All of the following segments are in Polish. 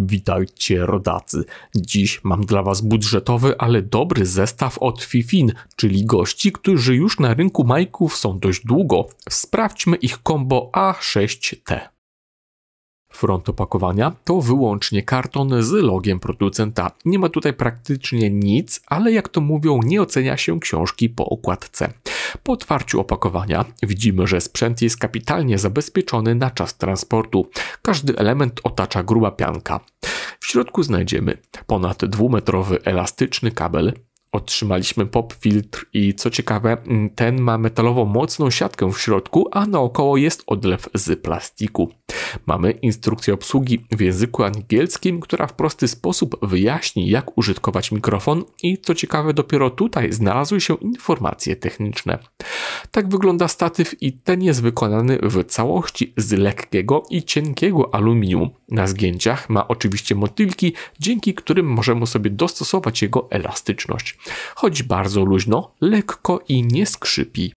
Witajcie rodacy. Dziś mam dla Was budżetowy, ale dobry zestaw od Fifine, czyli gości, którzy już na rynku majków są dość długo. Sprawdźmy ich combo A6T. Front opakowania to wyłącznie karton z logiem producenta. Nie ma tutaj praktycznie nic, ale jak to mówią, nie ocenia się książki po okładce. Po otwarciu opakowania widzimy, że sprzęt jest kapitalnie zabezpieczony na czas transportu. Każdy element otacza gruba pianka. W środku znajdziemy ponad 2-metrowy elastyczny kabel. Otrzymaliśmy pop filtr i co ciekawe, ten ma metalową mocną siatkę w środku, a naokoło jest odlew z plastiku. Mamy instrukcję obsługi w języku angielskim, która w prosty sposób wyjaśni, jak użytkować mikrofon i co ciekawe, dopiero tutaj znalazły się informacje techniczne. Tak wygląda statyw i ten jest wykonany w całości z lekkiego i cienkiego aluminium. Na zgięciach ma oczywiście motylki, dzięki którym możemy sobie dostosować jego elastyczność. Chodzi bardzo luźno, lekko i nie skrzypi.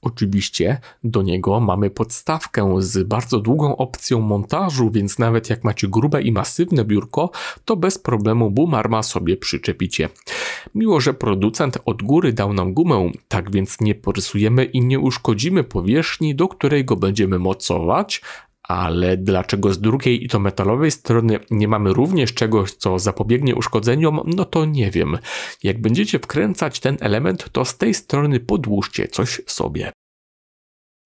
Oczywiście do niego mamy podstawkę z bardzo długą opcją montażu, więc nawet jak macie grube i masywne biurko, to bez problemu boomarma sobie przyczepicie. Miło, że producent od góry dał nam gumę, tak więc nie porysujemy i nie uszkodzimy powierzchni, do której go będziemy mocować. Ale dlaczego z drugiej i to metalowej strony nie mamy również czegoś, co zapobiegnie uszkodzeniom, no to nie wiem. Jak będziecie wkręcać ten element, to z tej strony podłóżcie coś sobie.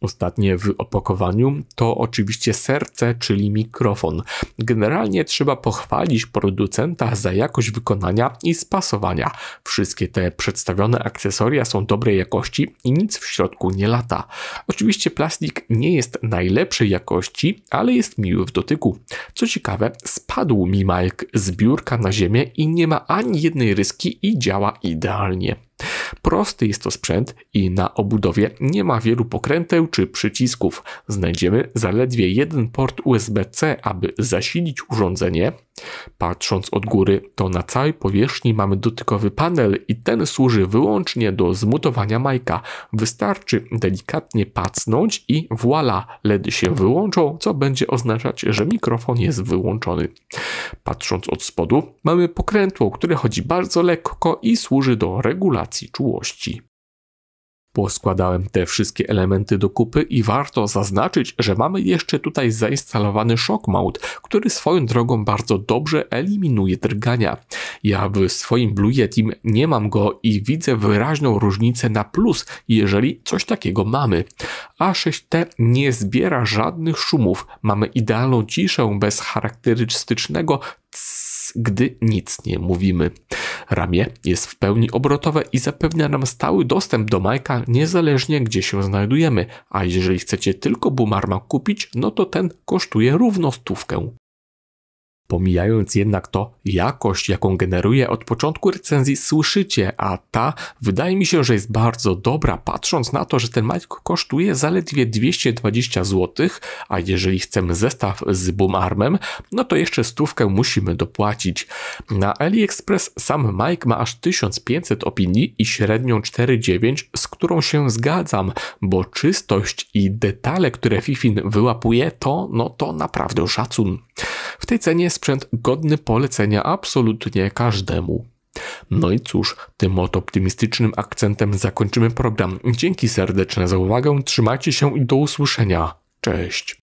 Ostatnie w opakowaniu to oczywiście serce, czyli mikrofon. Generalnie trzeba pochwalić producenta za jakość wykonania i spasowania. Wszystkie te przedstawione akcesoria są dobrej jakości i nic w środku nie lata. Oczywiście plastik nie jest najlepszej jakości, ale jest miły w dotyku. Co ciekawe, spadł mi mic z biurka na ziemię i nie ma ani jednej ryski i działa idealnie. Prosty jest to sprzęt i na obudowie nie ma wielu pokręteł czy przycisków. Znajdziemy zaledwie jeden port USB-C, aby zasilić urządzenie. Patrząc od góry, to na całej powierzchni mamy dotykowy panel i ten służy wyłącznie do zmutowania majka. Wystarczy delikatnie pacnąć i voilà, LEDy się wyłączą, co będzie oznaczać, że mikrofon jest wyłączony. Patrząc od spodu, mamy pokrętło, które chodzi bardzo lekko i służy do regulacji czułości. Poskładałem te wszystkie elementy do kupy i warto zaznaczyć, że mamy jeszcze tutaj zainstalowany shock mount, który swoją drogą bardzo dobrze eliminuje drgania. Ja w swoim Blue Yetim nie mam go i widzę wyraźną różnicę na plus, jeżeli coś takiego mamy. A6T nie zbiera żadnych szumów, mamy idealną ciszę bez charakterystycznego gdy nic nie mówimy. Ramię jest w pełni obrotowe i zapewnia nam stały dostęp do majka niezależnie gdzie się znajdujemy, a jeżeli chcecie tylko boomarma kupić, no to ten kosztuje równo 100. Pomijając jednak to, jakość jaką generuje od początku recenzji słyszycie, a ta wydaje mi się, że jest bardzo dobra, patrząc na to, że ten mic kosztuje zaledwie 220 zł, a jeżeli chcemy zestaw z boomarmem, no to jeszcze 100 musimy dopłacić. Na AliExpress sam mic ma aż 1500 opinii i średnią 4,9, z którą się zgadzam, bo czystość i detale, które Fifine wyłapuje, to naprawdę szacun. W tej cenie sprzęt godny polecenia absolutnie każdemu. No i cóż, tym oto optymistycznym akcentem zakończymy program. Dzięki serdeczne za uwagę, trzymajcie się i do usłyszenia. Cześć!